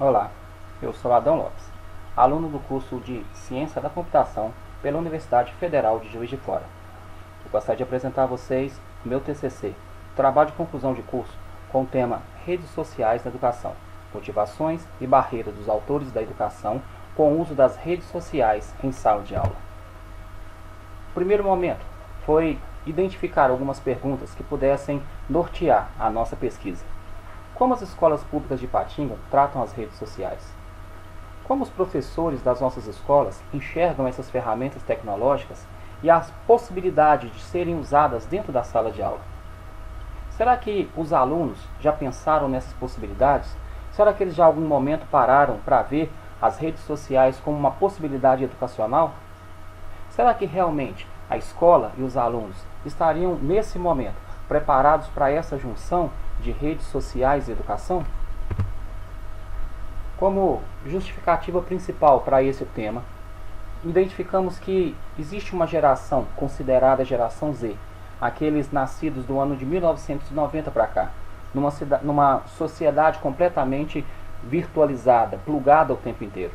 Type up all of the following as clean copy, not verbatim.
Olá, eu sou Adão Lopes, aluno do curso de Ciência da Computação pela Universidade Federal de Juiz de Fora. Eu gostaria de apresentar a vocês o meu TCC, trabalho de conclusão de curso, com o tema Redes Sociais na Educação, motivações e barreiras dos autores da educação com o uso das redes sociais em sala de aula. O primeiro momento foi identificar algumas perguntas que pudessem nortear a nossa pesquisa. Como as escolas públicas de Ipatinga tratam as redes sociais? Como os professores das nossas escolas enxergam essas ferramentas tecnológicas e a possibilidade de serem usadas dentro da sala de aula? Será que os alunos já pensaram nessas possibilidades? Será que eles já em algum momento pararam para ver as redes sociais como uma possibilidade educacional? Será que realmente a escola e os alunos estariam nesse momento preparados para essa junção de redes sociais e educação? Como justificativa principal para esse tema, identificamos que existe uma geração considerada geração Z, aqueles nascidos do ano de 1990 para cá, numa sociedade completamente virtualizada, plugada o tempo inteiro.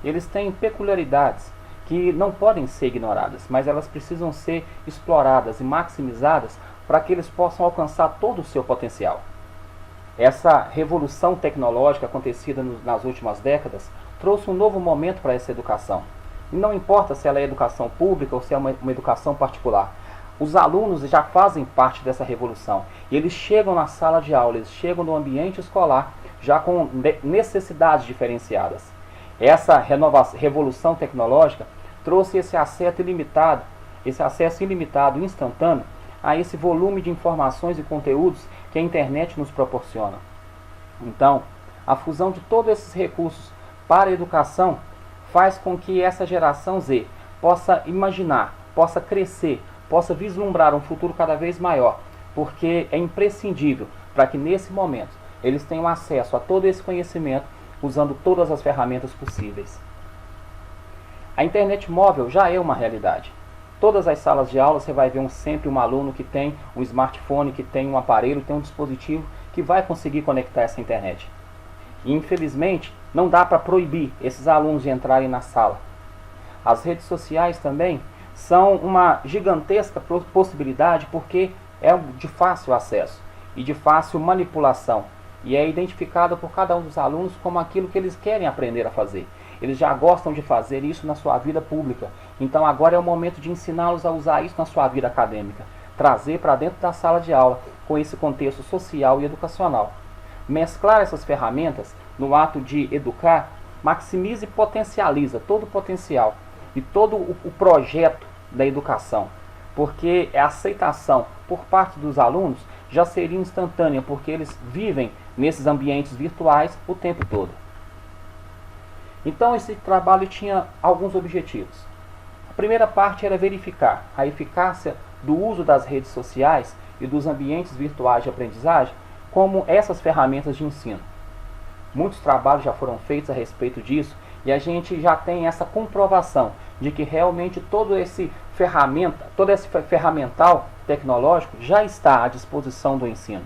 Eles têm peculiaridades que não podem ser ignoradas, mas elas precisam ser exploradas e maximizadas para que eles possam alcançar todo o seu potencial. Essa revolução tecnológica acontecida nas últimas décadas trouxe um novo momento para essa educação. E não importa se ela é educação pública ou se é uma educação particular. Os alunos já fazem parte dessa revolução. E eles chegam na sala de aula, eles chegam no ambiente escolar já com necessidades diferenciadas. Essa revolução tecnológica trouxe esse acesso ilimitado e instantâneo a esse volume de informações e conteúdos que a internet nos proporciona. Então, a fusão de todos esses recursos para a educação faz com que essa geração Z possa imaginar, possa crescer, possa vislumbrar um futuro cada vez maior, porque é imprescindível para que nesse momento eles tenham acesso a todo esse conhecimento usando todas as ferramentas possíveis. A internet móvel já é uma realidade. Todas as salas de aula você vai ver sempre um aluno que tem um smartphone, que tem um aparelho, tem um dispositivo que vai conseguir conectar essa internet. E infelizmente não dá para proibir esses alunos de entrarem na sala. As redes sociais também são uma gigantesca possibilidade porque é de fácil acesso e de fácil manipulação. E é identificado por cada um dos alunos como aquilo que eles querem aprender a fazer. Eles já gostam de fazer isso na sua vida pública. Então agora é o momento de ensiná-los a usar isso na sua vida acadêmica. Trazer para dentro da sala de aula com esse contexto social e educacional. Mesclar essas ferramentas no ato de educar, maximiza e potencializa todo o potencial e todo o projeto da educação. Porque a aceitação por parte dos alunos já seria instantânea, porque eles vivem nesses ambientes virtuais o tempo todo. Então esse trabalho tinha alguns objetivos. A primeira parte era verificar a eficácia do uso das redes sociais e dos ambientes virtuais de aprendizagem como essas ferramentas de ensino. Muitos trabalhos já foram feitos a respeito disso e a gente já tem essa comprovação de que realmente todo esse ferramental tecnológico já está à disposição do ensino.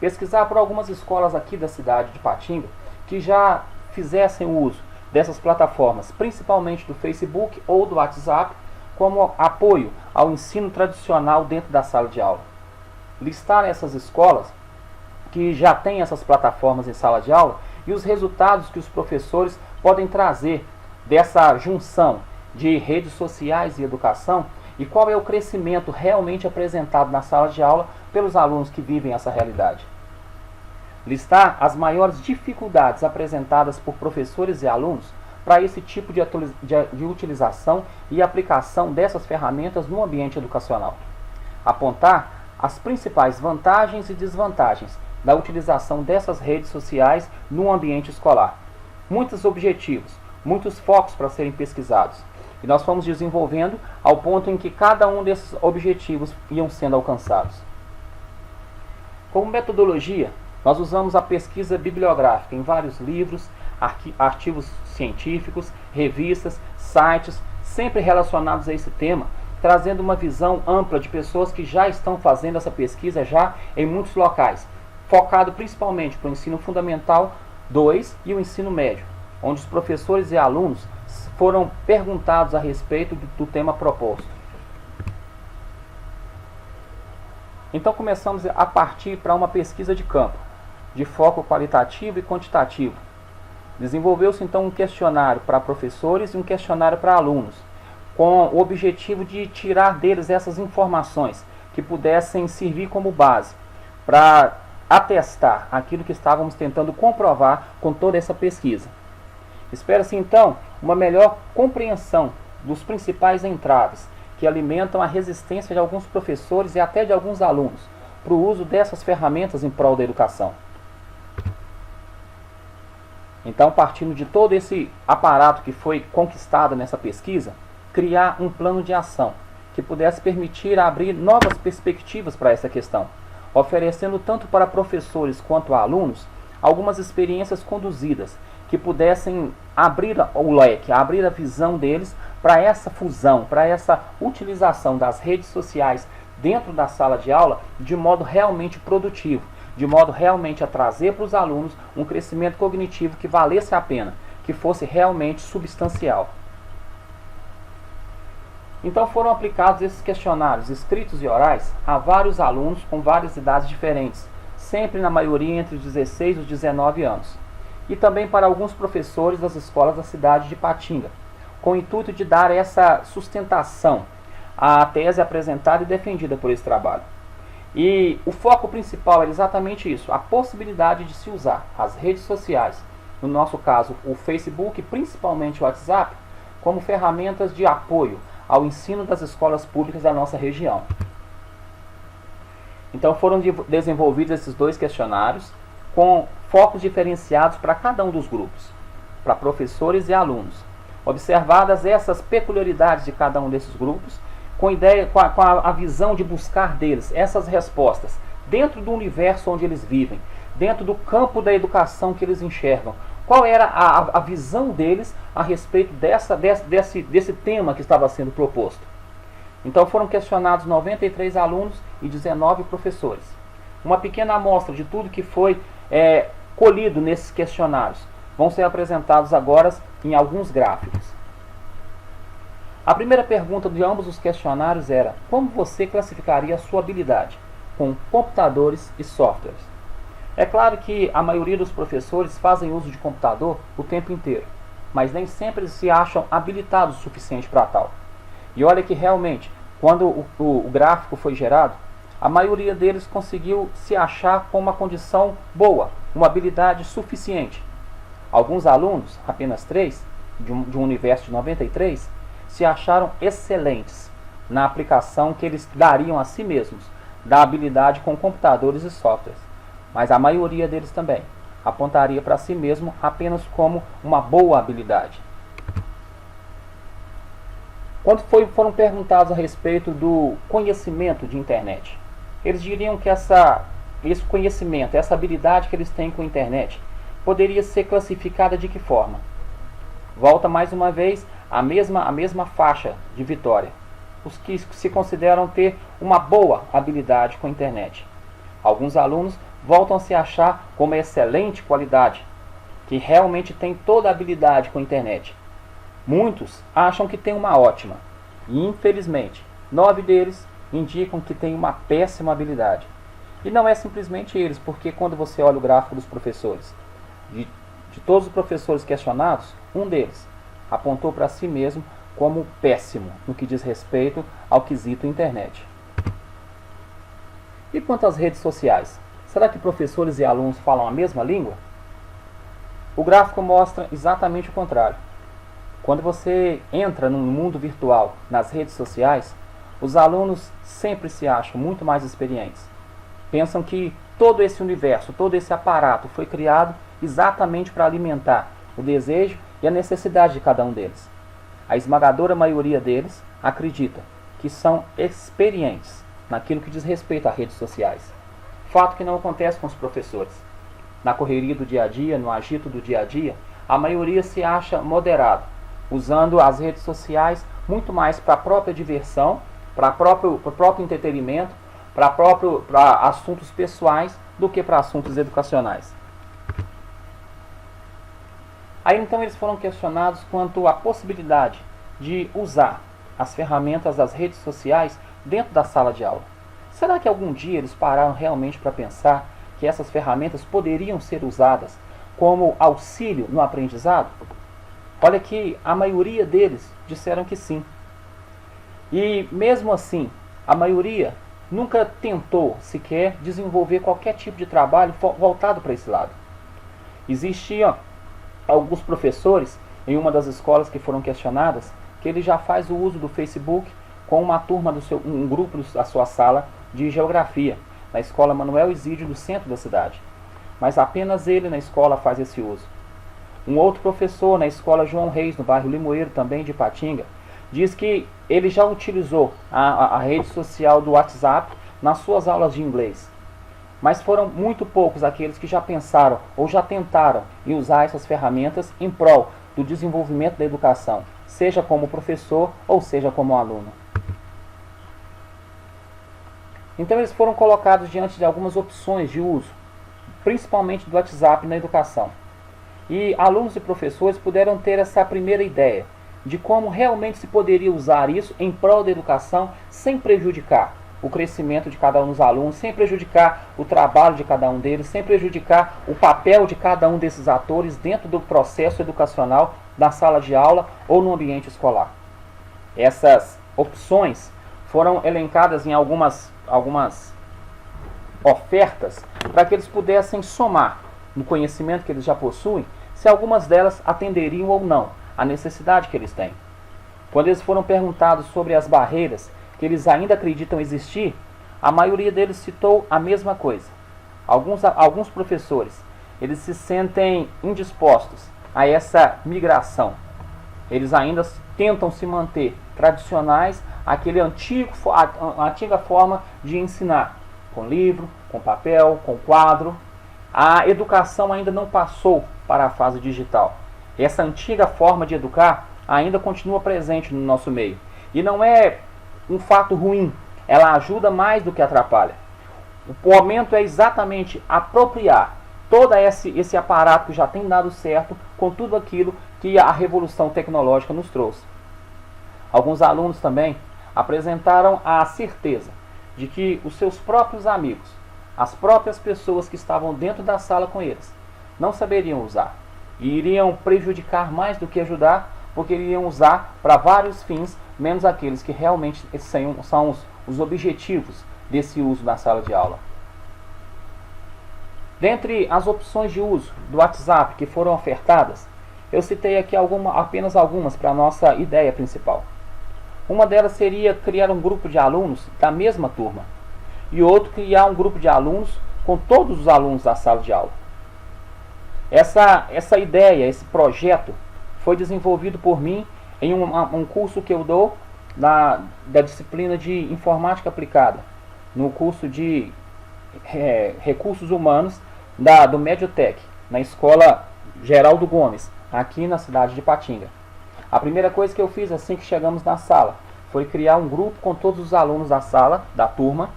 Pesquisar por algumas escolas aqui da cidade de Ipatinga que já fizessem uso dessas plataformas, principalmente do Facebook ou do WhatsApp, como apoio ao ensino tradicional dentro da sala de aula. Listar essas escolas que já têm essas plataformas em sala de aula e os resultados que os professores podem trazer dessa junção de redes sociais e educação e qual é o crescimento realmente apresentado na sala de aula pelos alunos que vivem essa realidade. Listar as maiores dificuldades apresentadas por professores e alunos para esse tipo de utilização e aplicação dessas ferramentas no ambiente educacional. Apontar as principais vantagens e desvantagens da utilização dessas redes sociais no ambiente escolar. Muitos objetivos, muitos focos para serem pesquisados. E nós fomos desenvolvendo ao ponto em que cada um desses objetivos iam sendo alcançados. Como metodologia, nós usamos a pesquisa bibliográfica em vários livros, artigos científicos, revistas, sites, sempre relacionados a esse tema, trazendo uma visão ampla de pessoas que já estão fazendo essa pesquisa já em muitos locais, focado principalmente para o ensino fundamental, 2 e o ensino médio, onde os professores e alunos foram perguntados a respeito do tema proposto. Então começamos a partir para uma pesquisa de campo, de foco qualitativo e quantitativo. Desenvolveu-se então um questionário para professores e um questionário para alunos, com o objetivo de tirar deles essas informações que pudessem servir como base para atestar aquilo que estávamos tentando comprovar com toda essa pesquisa. Espera-se então uma melhor compreensão dos principais entraves que alimentam a resistência de alguns professores e até de alguns alunos para o uso dessas ferramentas em prol da educação. Então, partindo de todo esse aparato que foi conquistado nessa pesquisa, criar um plano de ação que pudesse permitir abrir novas perspectivas para essa questão, oferecendo tanto para professores quanto a alunos algumas experiências conduzidas que pudessem abrir o leque, abrir a visão deles para essa fusão, para essa utilização das redes sociais dentro da sala de aula de modo realmente produtivo, de modo realmente a trazer para os alunos um crescimento cognitivo que valesse a pena, que fosse realmente substancial. Então foram aplicados esses questionários escritos e orais a vários alunos com várias idades diferentes, sempre na maioria entre os 16 e os 19 anos. E também para alguns professores das escolas da cidade de Patinga, com o intuito de dar essa sustentação à tese apresentada e defendida por esse trabalho. E o foco principal era exatamente isso, a possibilidade de se usar as redes sociais, no nosso caso o Facebook, principalmente o WhatsApp, como ferramentas de apoio ao ensino das escolas públicas da nossa região. Então foram desenvolvidos esses dois questionários com focos diferenciados para cada um dos grupos, para professores e alunos. Observadas essas peculiaridades de cada um desses grupos, com a visão de buscar deles essas respostas dentro do universo onde eles vivem, dentro do campo da educação que eles enxergam. Qual era a visão deles a respeito desse tema que estava sendo proposto? Então foram questionados 93 alunos e 19 professores. Uma pequena amostra de tudo que foi colhido nesses questionários vão ser apresentados agora em alguns gráficos. A primeira pergunta de ambos os questionários era: como você classificaria a sua habilidade com computadores e softwares? É claro que a maioria dos professores fazem uso de computador o tempo inteiro, mas nem sempre se acham habilitados o suficiente para tal. E olha que realmente, quando o gráfico foi gerado, a maioria deles conseguiu se achar com uma condição boa, uma habilidade suficiente. Alguns alunos, apenas 3, de um universo de 93, se acharam excelentes na aplicação que eles dariam a si mesmos da habilidade com computadores e softwares. Mas a maioria deles também apontaria para si mesmo apenas como uma boa habilidade. Quando foram perguntados a respeito do conhecimento de internet, eles diriam que esse conhecimento, essa habilidade que eles têm com a internet, poderia ser classificada de que forma? Volta mais uma vez a mesma faixa de vitória. Os que se consideram ter uma boa habilidade com a internet. Alguns alunos voltam a se achar com uma excelente qualidade, que realmente tem toda a habilidade com a internet. Muitos acham que tem uma ótima, e infelizmente 9 deles indicam que tem uma péssima habilidade. E não é simplesmente eles, porque quando você olha o gráfico dos professores, de todos os professores questionados, um deles apontou para si mesmo como péssimo no que diz respeito ao quesito internet. E quanto às redes sociais? Será que professores e alunos falam a mesma língua? O gráfico mostra exatamente o contrário. Quando você entra no mundo virtual, nas redes sociais, os alunos sempre se acham muito mais experientes. Pensam que todo esse universo, todo esse aparato foi criado exatamente para alimentar o desejo e a necessidade de cada um deles. A esmagadora maioria deles acredita que são experientes naquilo que diz respeito a redes sociais. Fato que não acontece com os professores. Na correria do dia a dia, no agito do dia a dia, a maioria se acha moderado, usando as redes sociais muito mais para a própria diversão, para o próprio entretenimento, para assuntos pessoais, do que para assuntos educacionais. Aí então eles foram questionados quanto à possibilidade de usar as ferramentas das redes sociais dentro da sala de aula. Será que algum dia eles pararam realmente para pensar que essas ferramentas poderiam ser usadas como auxílio no aprendizado? Olha que a maioria deles disseram que sim. E mesmo assim, a maioria nunca tentou sequer desenvolver qualquer tipo de trabalho voltado para esse lado. Existiam alguns professores em uma das escolas que foram questionadas que ele já faz o uso do Facebook com uma turma um grupo da sua sala de geografia, na escola Manuel Isídio do centro da cidade. Mas apenas ele na escola faz esse uso. Um outro professor na escola João Reis, no bairro Limoeiro, também de Ipatinga, diz que ele já utilizou a rede social do WhatsApp nas suas aulas de inglês. Mas foram muito poucos aqueles que já pensaram ou já tentaram em usar essas ferramentas em prol do desenvolvimento da educação, seja como professor ou seja como aluno. Então eles foram colocados diante de algumas opções de uso, principalmente do WhatsApp na educação. E alunos e professores puderam ter essa primeira ideia de como realmente se poderia usar isso em prol da educação sem prejudicar o crescimento de cada um dos alunos, sem prejudicar o trabalho de cada um deles, sem prejudicar o papel de cada um desses atores dentro do processo educacional da sala de aula ou no ambiente escolar. Essas opções foram elencadas em algumas ofertas para que eles pudessem somar no conhecimento que eles já possuem, se algumas delas atenderiam ou não à necessidade que eles têm. Quando eles foram perguntados sobre as barreiras que eles ainda acreditam existir, a maioria deles citou a mesma coisa. Alguns professores, eles se sentem indispostos a essa migração. Eles ainda tentam se manter tradicionais àquele a antiga forma de ensinar, com livro, com papel, com quadro. A educação ainda não passou para a fase digital. Essa antiga forma de educar ainda continua presente no nosso meio. E não é um fato ruim, ela ajuda mais do que atrapalha. O momento é exatamente apropriar todo esse aparato que já tem dado certo com tudo aquilo que a revolução tecnológica nos trouxe. Alguns alunos também apresentaram a certeza de que os seus próprios amigos, as próprias pessoas que estavam dentro da sala com eles, não saberiam usar e iriam prejudicar mais do que ajudar, porque iriam usar para vários fins, menos aqueles que realmente são os objetivos desse uso na sala de aula. Dentre as opções de uso do WhatsApp que foram ofertadas, eu citei aqui apenas algumas para a nossa ideia principal. Uma delas seria criar um grupo de alunos da mesma turma, e outro criar um grupo de alunos com todos os alunos da sala de aula. Essa ideia, esse projeto, foi desenvolvido por mim em um curso que eu dou da disciplina de Informática Aplicada, no curso de Recursos Humanos do Mediotec, na Escola Geraldo Gomes, aqui na cidade de Ipatinga. A primeira coisa que eu fiz assim que chegamos na sala foi criar um grupo com todos os alunos da sala, da turma,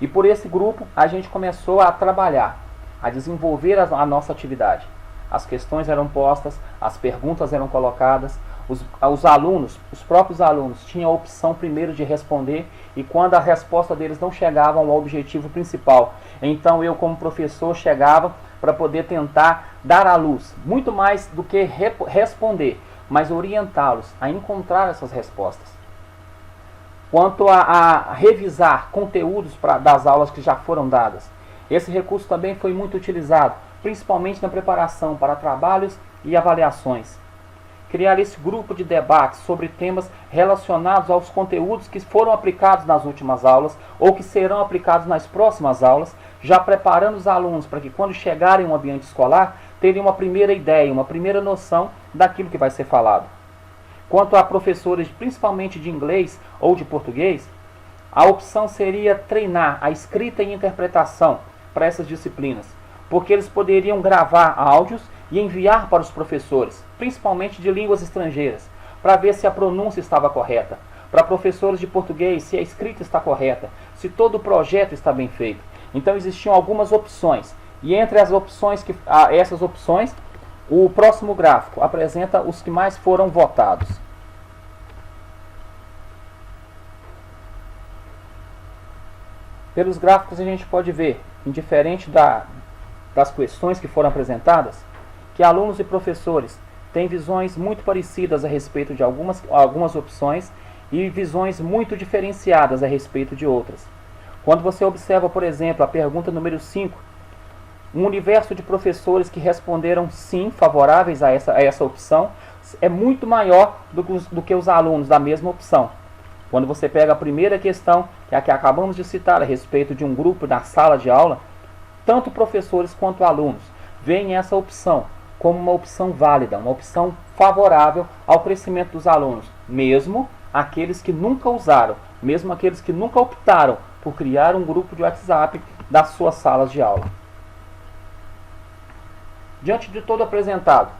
e por esse grupo a gente começou a trabalhar, a desenvolver a nossa atividade. As questões eram postas, as perguntas eram colocadas, os alunos, os próprios alunos, tinham a opção primeiro de responder, e quando a resposta deles não chegava ao objetivo principal, então eu como professor chegava para poder tentar dar à luz, muito mais do que responder, mas orientá-los a encontrar essas respostas. Quanto a revisar conteúdos das aulas que já foram dadas, esse recurso também foi muito utilizado, principalmente na preparação para trabalhos e avaliações. Criar esse grupo de debate sobre temas relacionados aos conteúdos que foram aplicados nas últimas aulas ou que serão aplicados nas próximas aulas, já preparando os alunos para que quando chegarem ao ambiente escolar, terem uma primeira ideia, uma primeira noção daquilo que vai ser falado. Quanto a professores, principalmente de inglês ou de português, a opção seria treinar a escrita e interpretação para essas disciplinas, porque eles poderiam gravar áudios e enviar para os professores, principalmente de línguas estrangeiras, para ver se a pronúncia estava correta, para professores de português se a escrita está correta, se todo o projeto está bem feito. Então existiam algumas opções, e entre as opções essas opções O próximo gráfico apresenta os que mais foram votados. Pelos gráficos a gente pode ver, indiferente das questões que foram apresentadas, que alunos e professores têm visões muito parecidas a respeito de algumas opções e visões muito diferenciadas a respeito de outras. Quando você observa, por exemplo, a pergunta número 5, um universo de professores que responderam sim, favoráveis a essa opção, é muito maior do que os alunos da mesma opção. Quando você pega a primeira questão, que é a que acabamos de citar a respeito de um grupo na sala de aula, tanto professores quanto alunos veem essa opção como uma opção válida, uma opção favorável ao crescimento dos alunos, mesmo aqueles que nunca usaram, mesmo aqueles que nunca optaram por criar um grupo de WhatsApp das suas salas de aula. Diante de todo apresentado,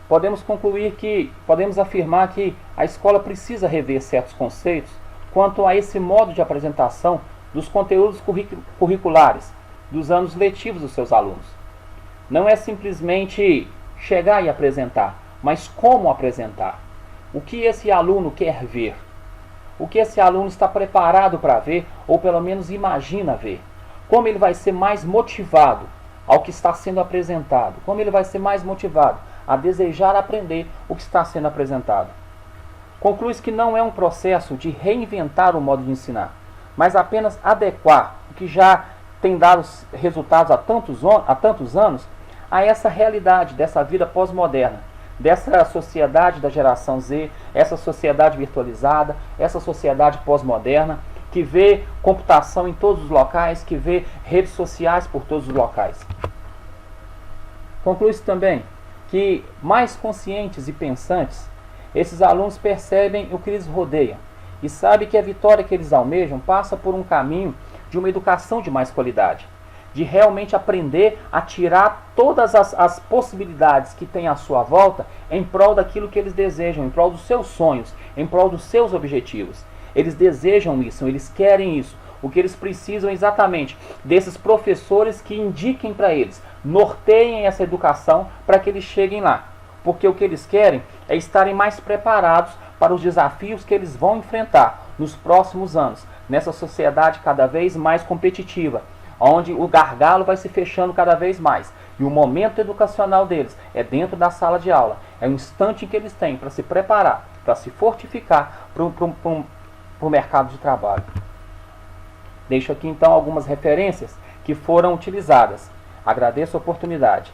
podemos afirmar que a escola precisa rever certos conceitos quanto a esse modo de apresentação dos conteúdos curriculares dos anos letivos dos seus alunos. Não é simplesmente chegar e apresentar, mas como apresentar. O que esse aluno quer ver? O que esse aluno está preparado para ver, ou pelo menos imagina ver? Como ele vai ser mais motivado ao que está sendo apresentado? Como ele vai ser mais motivado a desejar aprender o que está sendo apresentado? Conclui-se que não é um processo de reinventar o modo de ensinar, mas apenas adequar o que já tem dado resultados há tantos anos a essa realidade dessa vida pós-moderna, dessa sociedade da geração Z, essa sociedade virtualizada, essa sociedade pós-moderna, que vê computação em todos os locais, que vê redes sociais por todos os locais. Conclui-se também que, mais conscientes e pensantes, esses alunos percebem o que lhes rodeia e sabem que a vitória que eles almejam passa por um caminho de uma educação de mais qualidade, de realmente aprender a tirar todas as possibilidades que tem à sua volta em prol daquilo que eles desejam, em prol dos seus sonhos, em prol dos seus objetivos. Eles desejam isso, eles querem isso. O que eles precisam é exatamente desses professores que indiquem para eles, norteiem essa educação para que eles cheguem lá. Porque o que eles querem é estarem mais preparados para os desafios que eles vão enfrentar nos próximos anos, nessa sociedade cada vez mais competitiva, onde o gargalo vai se fechando cada vez mais. E o momento educacional deles é dentro da sala de aula. É o instante que eles têm para se preparar, para se fortificar para o mercado de trabalho. Deixo aqui então algumas referências que foram utilizadas. Agradeço a oportunidade.